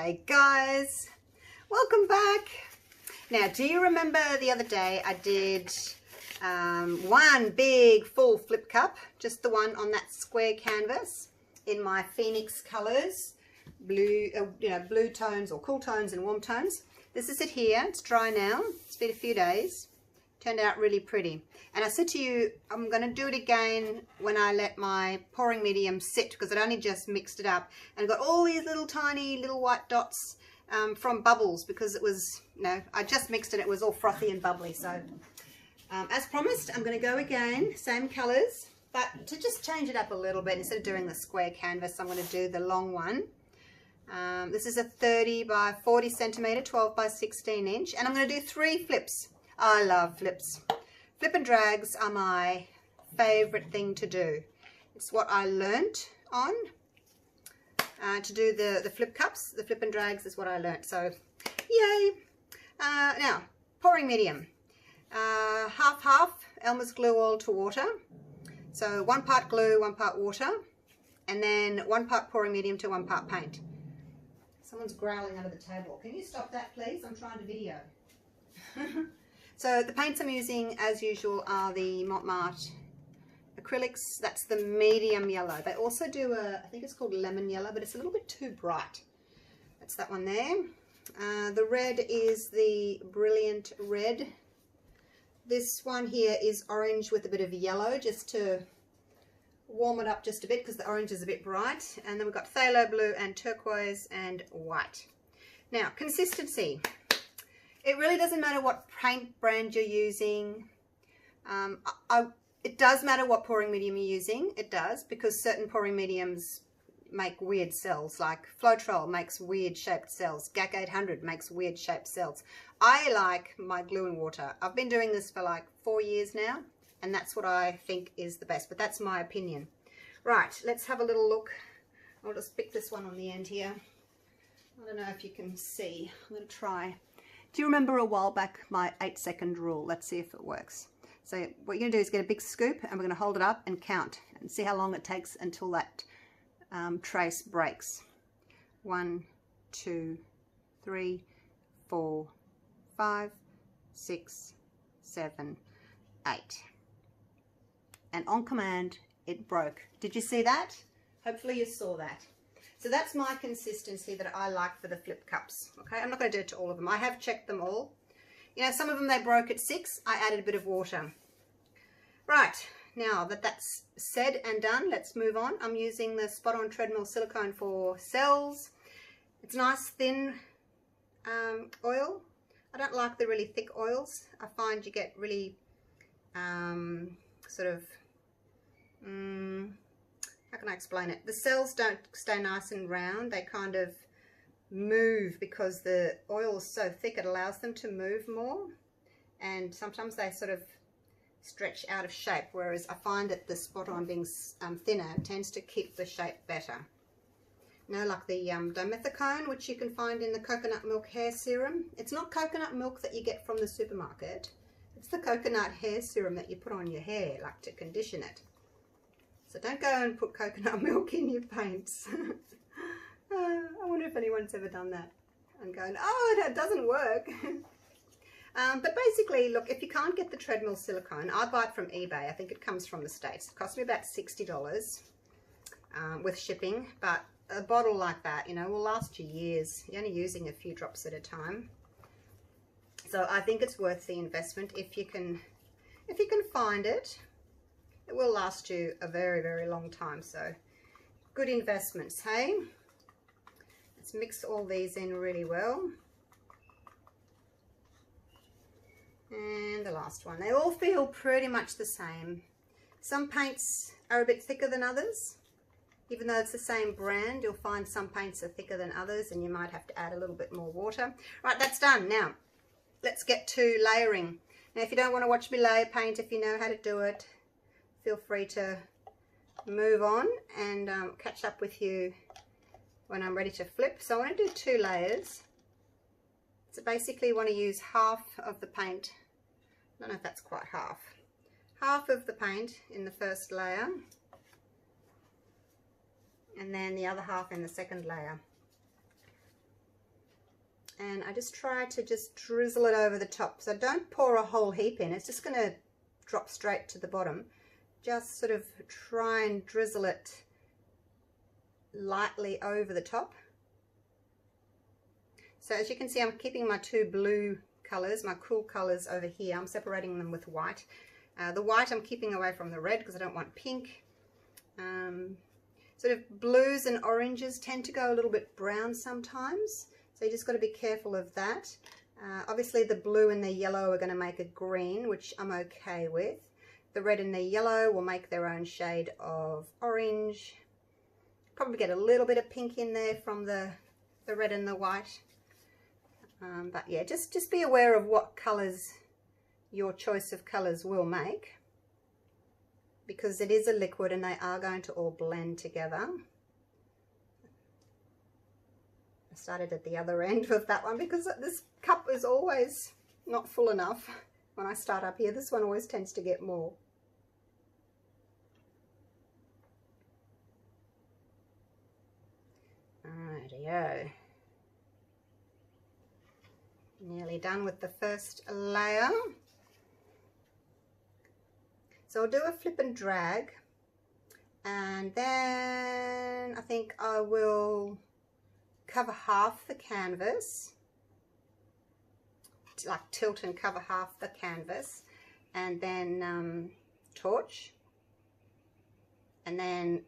Hey guys, welcome back. Now, do you remember the other day I did one big full flip cup, just the one on that square canvas in my Phoenix colors, blue, blue tones or cool tones and warm tones. This is it here. It's dry now. It's been a few days. Turned out really pretty. And I said to you, I'm going to do it again when I let my pouring medium sit, because I'd only just mixed it up and got all these little tiny little white dots from bubbles, because it was, I just mixed it. It was all frothy and bubbly. So as promised, I'm going to go again, same colors, but to just change it up a little bit, instead of doing the square canvas, I'm going to do the long one. This is a 30 by 40 centimeter, 12 by 16 inch, and I'm going to do 3 flips. I love flips. Flip and drags are my favorite thing to do. It's what I learnt on to do the flip cups. The flip and drags is what I learnt. So, yay! Now, pouring medium. Half Elmer's glue oil to water. So 1 part glue, 1 part water, and then 1 part pouring medium to 1 part paint. Someone's growling under the table. Can you stop that, please? I'm trying to video. So the paints I'm using, as usual, are the Mont Marte Acrylics. That's the medium yellow. They also do I think it's called lemon yellow, but it's a little bit too bright. That's that one there. The red is the Brilliant Red. This one here is orange with a bit of yellow, just to warm it up just a bit, because the orange is a bit bright. And then we've got phthalo blue and turquoise and white. Now, consistency. It really doesn't matter what paint brand you're using. It does matter what pouring medium you're using. It does, because certain pouring mediums make weird cells, like Floetrol makes weird shaped cells. GAC 800 makes weird shaped cells. I like my glue and water. I've been doing this for like 4 years now, and that's what I think is the best, but that's my opinion. Right, let's have a little look. I'll just pick this one on the end here. I don't know if you can see. I'm going to try. Do you remember a while back my 8-second rule? Let's see if it works. So what you're going to do is get a big scoop, and we're going to hold it up and count and see how long it takes until that trace breaks. 1, 2, 3, 4, 5, 6, 7, 8. And on command, it broke. Did you see that? Hopefully you saw that. So that's my consistency that I like for the flip cups. Okay, I'm not going to do it to all of them. I have checked them all. Some of them they broke at 6. I added a bit of water. Right, now that that's said and done, let's move on. I'm using the Spot On Treadmill Silicone for cells. It's nice thin oil. I don't like the really thick oils. I find you get really how can I explain it? The cells don't stay nice and round. They kind of move, because the oil is so thick it allows them to move more, and sometimes they sort of stretch out of shape, whereas I find that the Spot On being thinner tends to keep the shape better. Like the dimethicone, which you can find in the coconut milk hair serum. It's not coconut milk that you get from the supermarket. It's the coconut hair serum that you put on your hair, like to condition it. So don't go and put coconut milk in your paints. I wonder if anyone's ever done that and going, oh, that doesn't work. But basically, look, if you can't get the treadmill silicone, I buy it from eBay. I think it comes from the States. It cost me about $60 with shipping, but a bottle like that, will last you years. You're only using a few drops at a time. So I think it's worth the investment if you can find it. It will last you a very, very long time. So good investments, hey? Let's mix all these in really well. And the last one. They all feel pretty much the same. Some paints are a bit thicker than others. Even though it's the same brand, you'll find some paints are thicker than others, and you might have to add a little bit more water. Right, that's done. Now, let's get to layering. Now, if you don't want to watch me layer paint, if you know how to do it, feel free to move on and catch up with you when I'm ready to flip. So I want to do 2 layers. So basically you want to use half of the paint. I don't know if that's quite half. Half of the paint in the first layer, and then the other half in the second layer. and I just try to just drizzle it over the top. So don't pour a whole heap in, it's just going to drop straight to the bottom. Just sort of try and drizzle it lightly over the top. So as you can see, I'm keeping my two blue colours, my cool colours over here. I'm separating them with white. The white I'm keeping away from the red because I don't want pink. Sort of blues and oranges tend to go a little bit brown sometimes, so you just got to be careful of that. Obviously the blue and the yellow are going to make a green, which I'm okay with. The red and the yellow will make their own shade of orange. Probably get a little bit of pink in there from the red and the white. But yeah, just be aware of what colours your choice of colours will make, because it is a liquid and they are going to all blend together. I started at the other end of that one because this cup is always not full enough. When I start up here, this one always tends to get more. Alrighty-o. Nearly done with the first layer. So I'll do a flip and drag, and then I think I will cover half the canvas, like tilt and cover half the canvas, and then torch, and then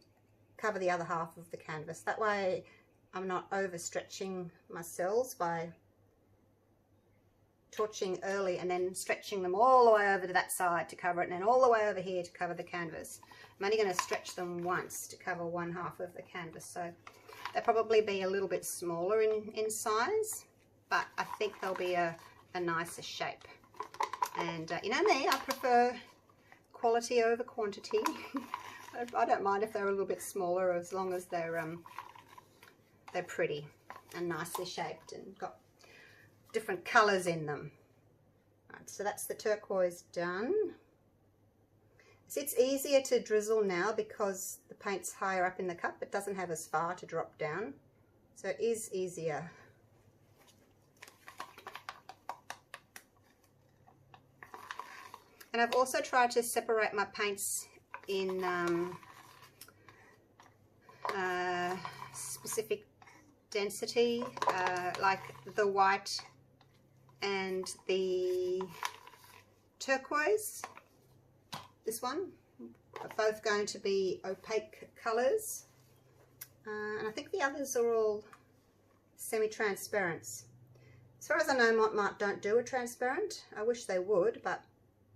cover the other half of the canvas. That way I'm not overstretching my cells by torching early and then stretching them all the way over to that side to cover it, and then all the way over here to cover the canvas. I'm only going to stretch them once to cover one half of the canvas, so they'll probably be a little bit smaller in size, but I think they'll be a nicer shape. And you know me, I prefer quality over quantity. I don't mind if they're a little bit smaller, as long as they're pretty and nicely shaped and got different colours in them. Right, so that's the turquoise done. So it's easier to drizzle now because the paint's higher up in the cup. It doesn't have as far to drop down, so it is easier. And I've also tried to separate my paints in specific density, like the white and the turquoise. This one are both going to be opaque colours, and I think the others are all semi-transparents. As far as I know, Mont Marte don't do a transparent. I wish they would, but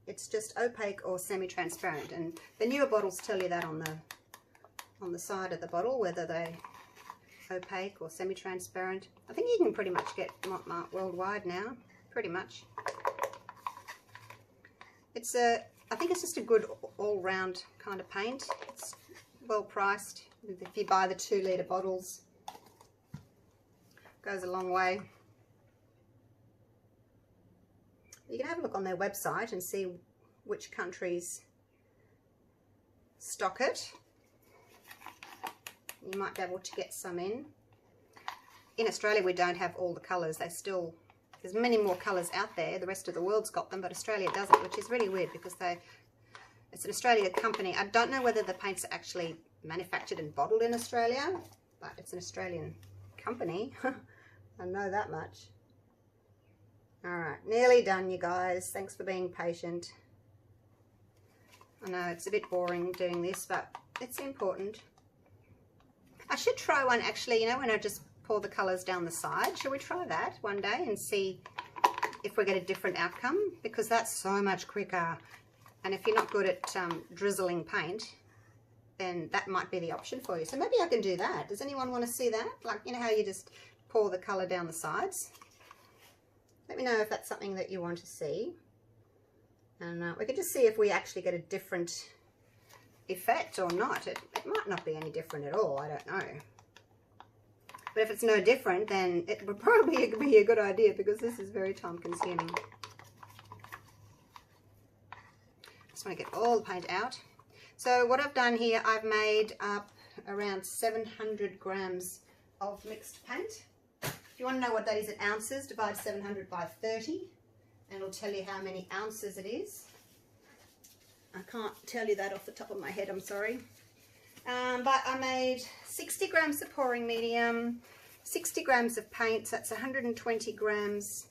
it's just opaque or semi-transparent, and the newer bottles tell you that on the side of the bottle, whether they're opaque or semi-transparent. I think you can pretty much get Mont Marte worldwide now, pretty much. It's I think it's just a good all-round kind of paint. It's well priced. If you buy the 2-litre bottles, it goes a long way. You can have a look on their website and see which countries stock it. You might be able to get some in. In Australia we don't have all the colours. There's many more colours out there. The rest of the world's got them, but Australia doesn't, which is really weird because it's an Australian company. I don't know whether the paints are actually manufactured and bottled in Australia, but it's an Australian company. I know that much. Alright, nearly done, you guys. Thanks for being patient. I know it's a bit boring doing this, but it's important. I should try one actually, you know, when I just pour the colours down the side. Shall we try that one day and see if we get a different outcome? Because that's so much quicker. And if you're not good at drizzling paint, then that might be the option for you. So maybe I can do that. Does anyone want to see that? Like, you know how you just pour the colour down the sides? Let me know if that's something that you want to see. And we can just see if we actually get a different effect or not. It might not be any different at all, I don't know. But if it's no different, then it would probably be a good idea, because this is very time consuming. Just want to get all the paint out. So what I've done here, I've made up around 700 grams of mixed paint. If you want to know what that is in ounces, divide 700 by 30 and it'll tell you how many ounces it is. I can't tell you that off the top of my head, I'm sorry. But I made 60 grams of pouring medium, 60 grams of paint, so that's 120 grams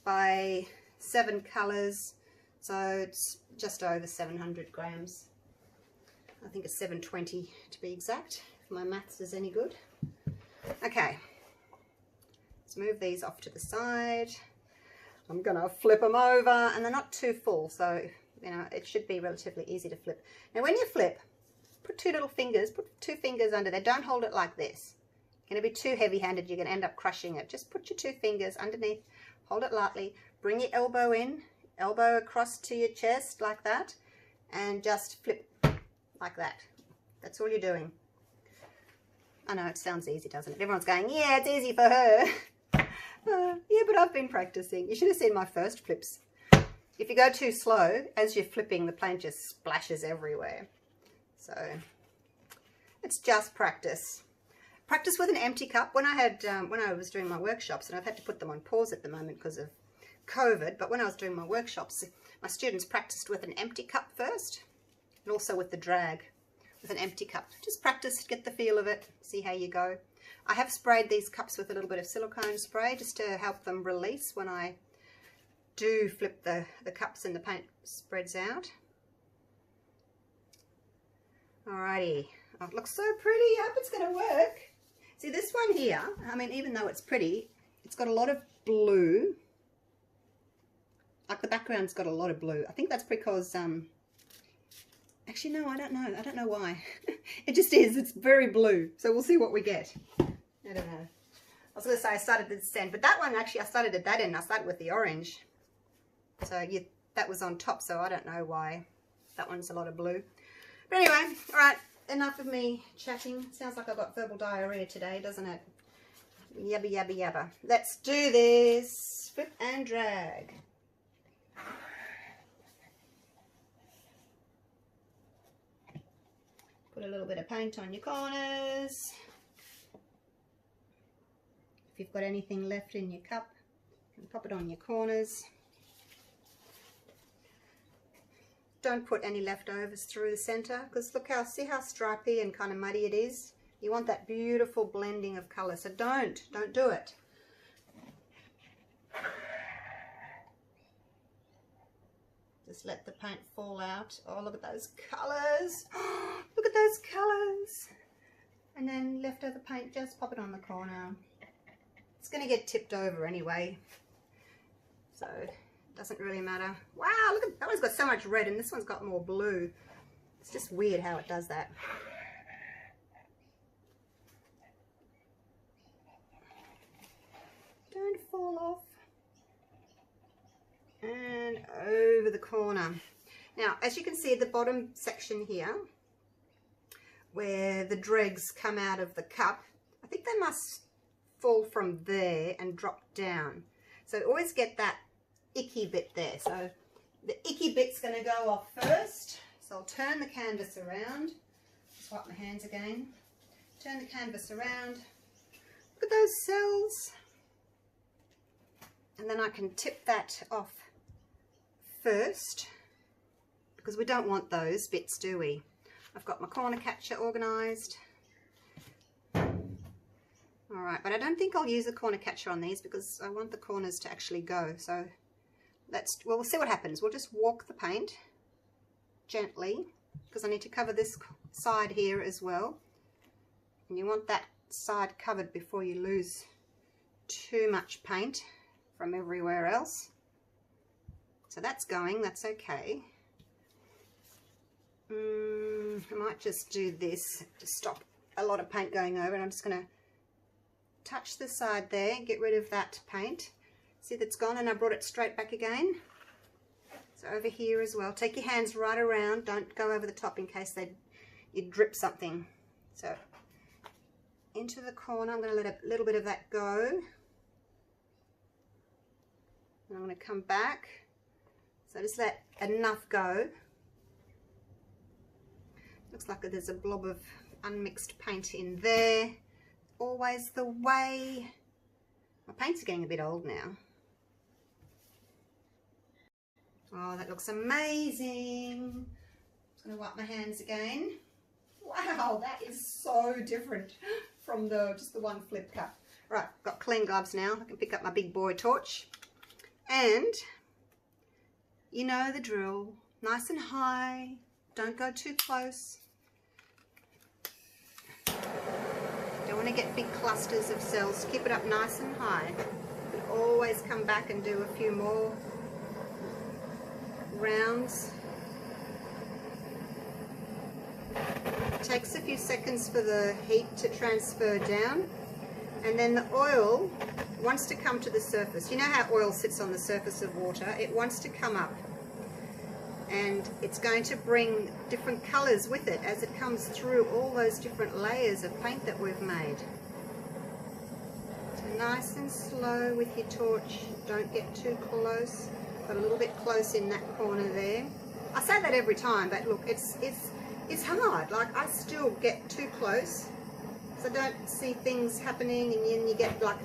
by 7 colours, so it's just over 700 grams. I think it's 720 to be exact, if my maths is any good. Okay, let's move these off to the side. I'm going to flip them over, and they're not too full, so you know it should be relatively easy to flip. Now when you flip, put two two fingers under there. Don't hold it like this. You're going to be too heavy-handed, you're going to end up crushing it. Just put your 2 fingers underneath, hold it lightly, bring your elbow in, elbow across to your chest like that, and just flip like that. That's all you're doing. I know it sounds easy, doesn't it? Everyone's going, yeah, it's easy for her. Yeah, but I've been practicing. You should have seen my first flips. If you go too slow, as you're flipping, the paint just splashes everywhere. So it's just practice. Practice with an empty cup. When I was doing my workshops, and I've had to put them on pause at the moment because of COVID, but when I was doing my workshops, my students practiced with an empty cup first, and also with the drag with an empty cup. Just practice, get the feel of it, see how you go. I have sprayed these cups with a little bit of silicone spray just to help them release when I do flip the cups and the paint spreads out. Alrighty, oh, it looks so pretty. I hope it's going to work. See this one here, I mean, even though it's pretty, it's got a lot of blue. Like the background's got a lot of blue. I think that's because, actually no, I don't know. I don't know why. It just is. It's very blue. So we'll see what we get. I don't know. I was going to say I started at this end, but that one actually I started at that end. I started with the orange. So that was on top, so I don't know why that one's a lot of blue. But anyway, all right, enough of me chatting. Sounds like I've got verbal diarrhea today, doesn't it? Yabba, yabba, yabba. Let's do this. Flip and drag. Put a little bit of paint on your corners. If you've got anything left in your cup, you can pop it on your corners. Don't put any leftovers through the center, because look see how stripy and kind of muddy it is. You want that beautiful blending of color, so don't do it. Just let the paint fall out. Oh, look at those colors. Look at those colors. And then leftover paint, just pop it on the corner. It's going to get tipped over anyway, so it doesn't really matter. Wow, look at that one's got so much red and this one's got more blue. It's just weird how it does that. Don't fall off. And over the corner. Now, as you can see, the bottom section here, where the dregs come out of the cup, I think they must fall from there and drop down. So always get that icky bit there. So the icky bit's going to go off first. So I'll turn the canvas around. Just wipe my hands again. Turn the canvas around. Look at those cells. And then I can tip that off first, because we don't want those bits, do we? I've got my corner catcher organised. Alright, but I don't think I'll use the corner catcher on these because I want the corners to actually go. So we'll see what happens. We'll just walk the paint gently, because I need to cover this side here as well. And you want that side covered before you lose too much paint from everywhere else. So that's going, that's okay. I might just do this to stop a lot of paint going over, and I'm just going to touch the side there, get rid of that paint. See, that's gone, and I brought it straight back again. So over here as well, take your hands right around, don't go over the top in case you drip something. So into the corner, I'm going to let a little bit of that go. And I'm going to come back. So just let enough go. Looks like there's a blob of unmixed paint in there. Always the way. My paints are getting a bit old now. Oh, that looks amazing. I'm going to wipe my hands again. Wow, that is so different from just the one flip cup. Right, got clean gloves now. I can pick up my big boy torch. And you know the drill. Nice and high. Don't go too close. Don't want to get big clusters of cells. Keep it up nice and high. And always come back and do a few more rounds. It takes a few seconds for the heat to transfer down, and then the oil wants to come to the surface. You know how oil sits on the surface of water? It wants to come up, and it's going to bring different colors with it as it comes through all those different layers of paint that we've made. So nice and slow with your torch. Don't get too close. Got a little bit close in that corner there. I say that every time, but look, it's hard. Like, I still get too close, so I don't see things happening, and then you get like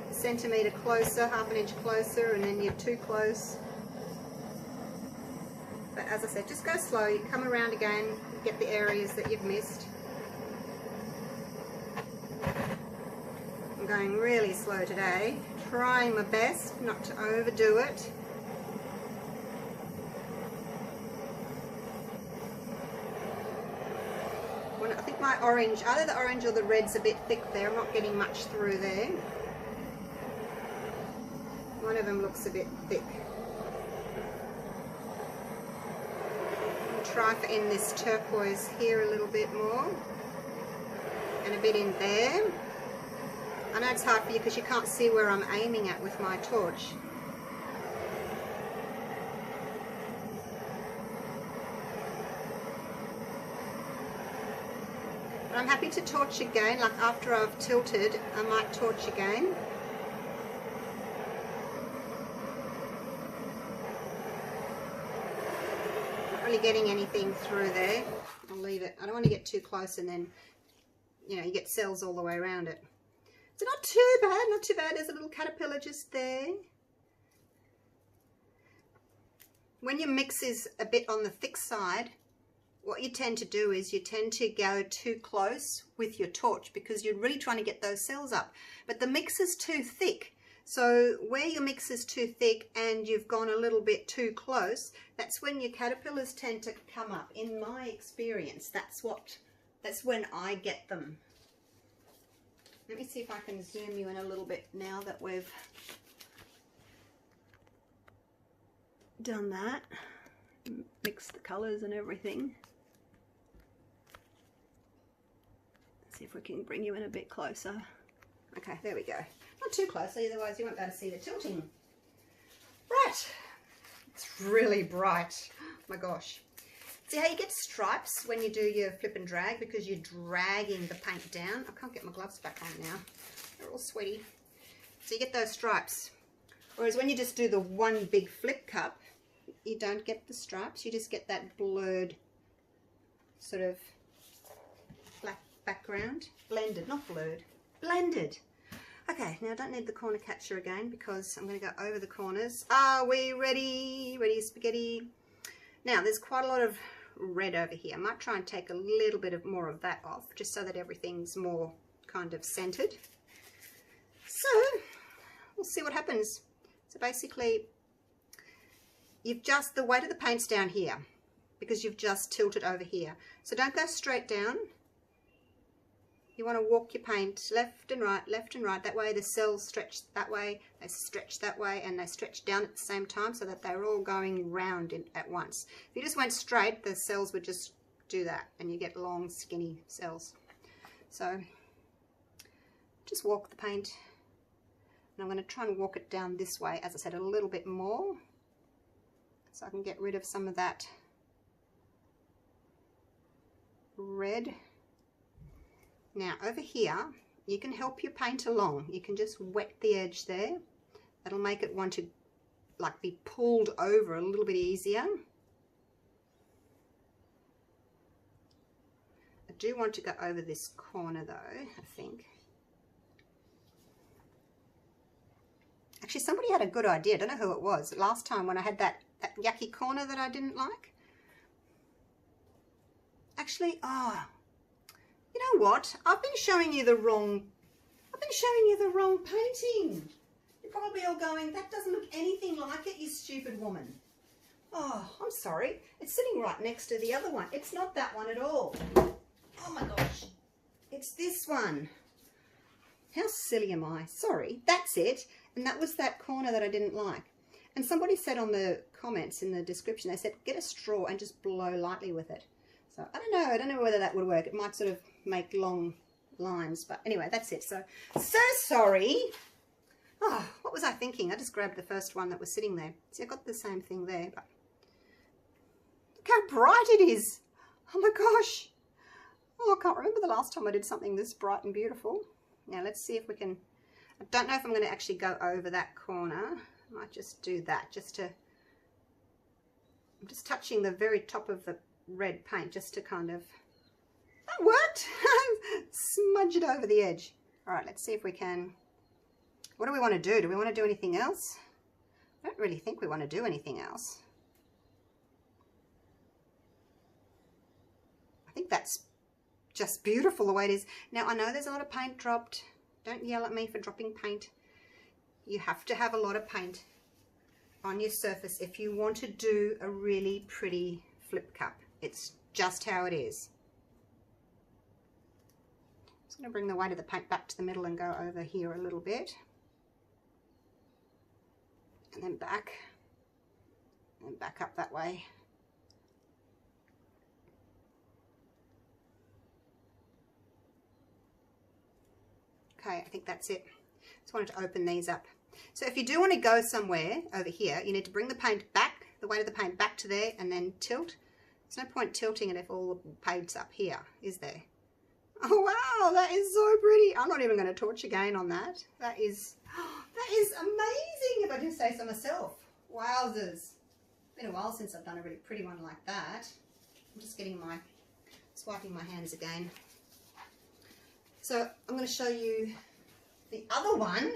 a centimetre closer, half an inch closer, and then you're too close. But as I said, just go slow. You come around again, get the areas that you've missed. I'm going really slow today, trying my best not to overdo it. I think my orange, either the orange or the red's a bit thick there. I'm not getting much through there. One of them looks a bit thick. I'll try in this turquoise here a little bit more, and a bit in there. I know it's hard for you because you can't see where I'm aiming at with my torch. But I'm happy to torch again, like after I've tilted, I might torch again. Not really getting anything through there. I'll leave it. I don't want to get too close and then, you know, you get cells all the way around it. So not too bad, not too bad. There's a little caterpillar just there. When your mix is a bit on the thick side, what you tend to do is you tend to go too close with your torch because you're really trying to get those cells up. But the mix is too thick. So where your mix is too thick and you've gone a little bit too close, that's when your caterpillars tend to come up. In my experience, that's when I get them. Let me see if I can zoom you in a little bit now that we've done that. Mix the colours and everything. See if we can bring you in a bit closer. Okay, there we go. Not too close, otherwise you won't be able to see the tilting. Right, it's really bright. Oh my gosh. See how you get stripes when you do your flip and drag because you're dragging the paint down? I can't get my gloves back on now. They're all sweaty. So you get those stripes. Whereas when you just do the one big flip cup, you don't get the stripes. You just get that blurred sort of black background. Blended, not blurred. Blended. Okay, now I don't need the corner catcher again because I'm going to go over the corners. Are we ready? Ready, spaghetti? Now, there's quite a lot of red over here. I might try and take a little bit more of that off just so that everything's more kind of centered. So, we'll see what happens. So basically, the weight of the paint's down here because you've just tilted over here. So don't go straight down. You want to walk your paint left and right, that way the cells stretch that way, they stretch that way, and they stretch down at the same time so that they're all going round at once. If you just went straight, the cells would just do that and you get long skinny cells. So just walk the paint, and I'm going to try and walk it down this way, as I said, a little bit more so I can get rid of some of that red. Now over here, you can help your paint along. You can just wet the edge there. That'll make it want to like be pulled over a little bit easier. I do want to go over this corner though, I think. Actually, somebody had a good idea. I don't know who it was. Last time when I had that yucky corner that I didn't like. Actually, oh, you know what? I've been showing you the wrong painting. You're probably all going, that doesn't look anything like it, you stupid woman. Oh, I'm sorry. It's sitting right next to the other one. It's not that one at all. Oh my gosh. It's this one. How silly am I? Sorry. That's it. And that was that corner that I didn't like. And somebody said on the comments in the description, they said, get a straw and just blow lightly with it. So I don't know. I don't know whether that would work. It might sort of make long lines. But anyway, that's it. So sorry. Oh, what was I thinking? I just grabbed the first one that was sitting there. See, I got the same thing there. But look how bright it is. Oh my gosh. Oh, I can't remember the last time I did something this bright and beautiful. Now let's see if we can, I don't know if I'm going to actually go over that corner. I might just do that just to, I'm just touching the very top of the red paint just to kind of, that worked. Smudge it over the edge. All right, let's see if we can, what do we want to do? Do we want to do anything else? I don't really think we want to do anything else. I think that's just beautiful the way it is. Now, I know there's a lot of paint dropped. Don't yell at me for dropping paint. You have to have a lot of paint on your surface if you want to do a really pretty flip cup. It's just how it is. I'm just going to bring the weight of the paint back to the middle and go over here a little bit. And then back. And back up that way. Okay, I think that's it. Just wanted to open these up. So if you do want to go somewhere over here, you need to bring the paint back, the weight of the paint back to there, and then tilt. There's no point tilting it if all the paint's up here, is there? Oh wow, that is so pretty. I'm not even going to torch again on that. That is amazing, if I do say so myself. Wowzers. It's been a while since I've done a really pretty one like that. I'm just swiping my hands again. So I'm going to show you the other one,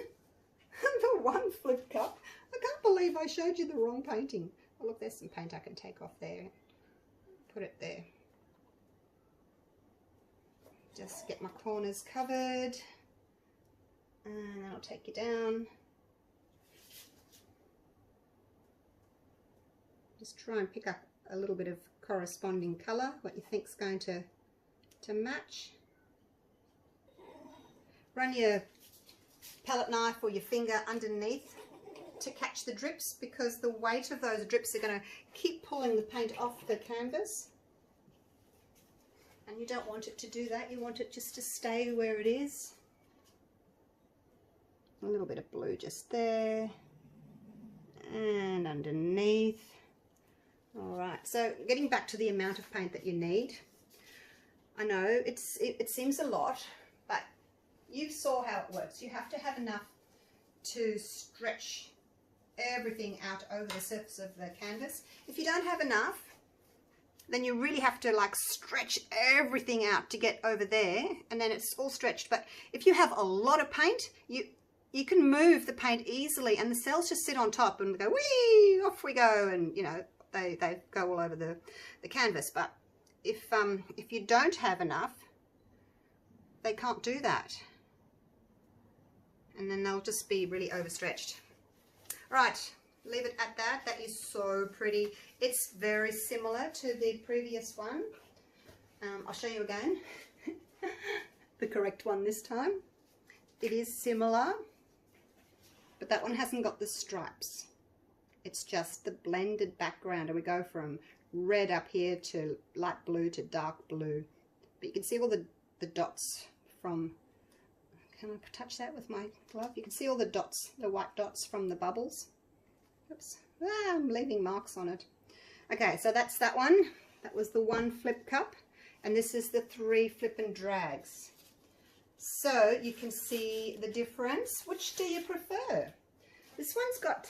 the one flip cup. I can't believe I showed you the wrong painting. Oh look, there's some paint I can take off there. Put it there. Just get my corners covered. And then I'll take you down. Just try and pick up a little bit of corresponding colour, what you think's going to match. Run your palette knife or your finger underneath to catch the drips, because the weight of those drips are going to keep pulling the paint off the canvas. And you don't want it to do that. You want it just to stay where it is. A little bit of blue just there. And underneath. Alright, so getting back to the amount of paint that you need. I know it seems a lot, but you saw how it works. You have to have enough to stretch everything out over the surface of the canvas. If you don't have enough, then you really have to like stretch everything out to get over there, and then it's all stretched. But if you have a lot of paint, you can move the paint easily, and the cells just sit on top and go, whee, off we go, and you know, they go all over the canvas. But if you don't have enough, they can't do that. And then they'll just be really overstretched. Right, leave it at that. That is so pretty. It's very similar to the previous one. I'll show you again. The correct one this time. It is similar, but that one hasn't got the stripes. It's just the blended background, and we go from red up here to light blue to dark blue. But you can see all the dots from, can I touch that with my glove? You can see all the dots, the white dots from the bubbles. Oops, I'm leaving marks on it. Okay, so that's that one. That was the one flip cup, and this is the 3 flip and drags. So you can see the difference. Which do you prefer? This one's got,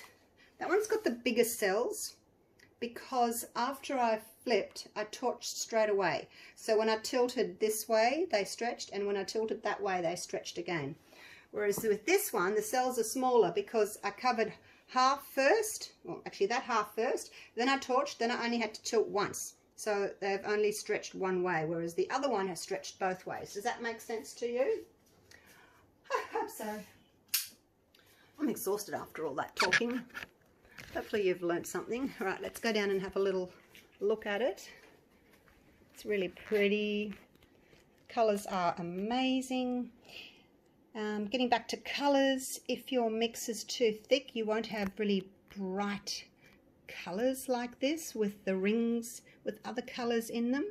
that one's got the bigger cells, because after I flipped, I torched straight away. So when I tilted this way, they stretched, and when I tilted that way, they stretched again. Whereas with this one, the cells are smaller because I covered half first, well actually that half first, then I torched, then I only had to tilt once. So they've only stretched one way, whereas the other one has stretched both ways. Does that make sense to you? I hope so. I'm exhausted after all that talking. Hopefully you've learnt something. All right, let's go down and have a little look at it. It's really pretty. Colours are amazing. Getting back to colours, if your mix is too thick, you won't have really bright colours like this with the rings with other colours in them.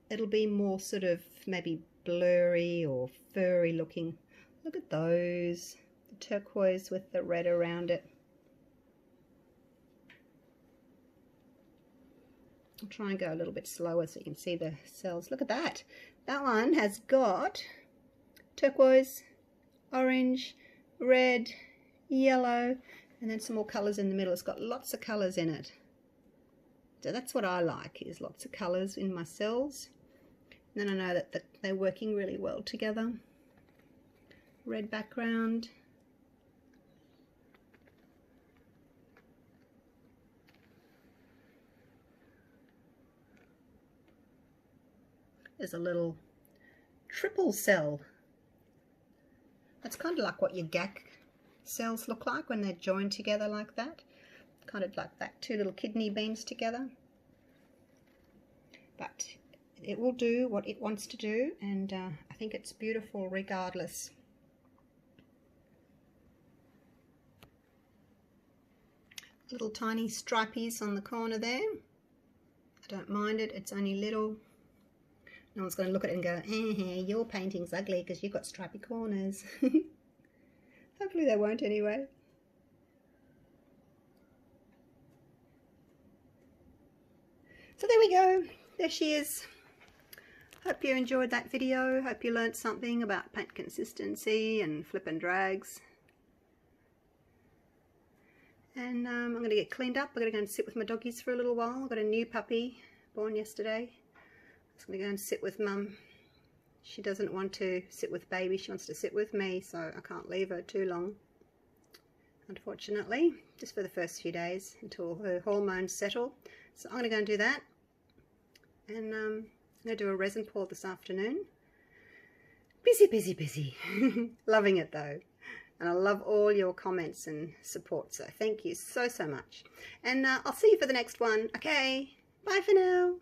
It'll be more sort of maybe blurry or furry looking. Look at those, the turquoise with the red around it. I'll try and go a little bit slower so you can see the cells. Look at that. That one has got turquoise, orange, red, yellow, and then some more colours in the middle. It's got lots of colours in it. So that's what I like, is lots of colours in my cells. And then I know that they're working really well together. Red background. There's a little triple cell. That's kind of like what your GAC cells look like when they're joined together like that. Kind of like that, two little kidney beans together. But it will do what it wants to do, and I think it's beautiful regardless. Little tiny stripies on the corner there. I don't mind it, it's only little. No one's going to look at it and go, your painting's ugly because you've got stripy corners. Hopefully they won't anyway. So there we go. There she is. Hope you enjoyed that video. Hope you learnt something about paint consistency and flip and drags. And I'm going to get cleaned up. I'm going to go and sit with my doggies for a little while. I've got a new puppy born yesterday. I'm going to go and sit with Mum. She doesn't want to sit with baby, she wants to sit with me, so I can't leave her too long, unfortunately, just for the first few days until her hormones settle. So I'm going to go and do that, and I'm going to do a resin pour this afternoon. Busy, busy, busy. Loving it though, and I love all your comments and support, so thank you so much, and I'll see you for the next one. Okay, bye for now.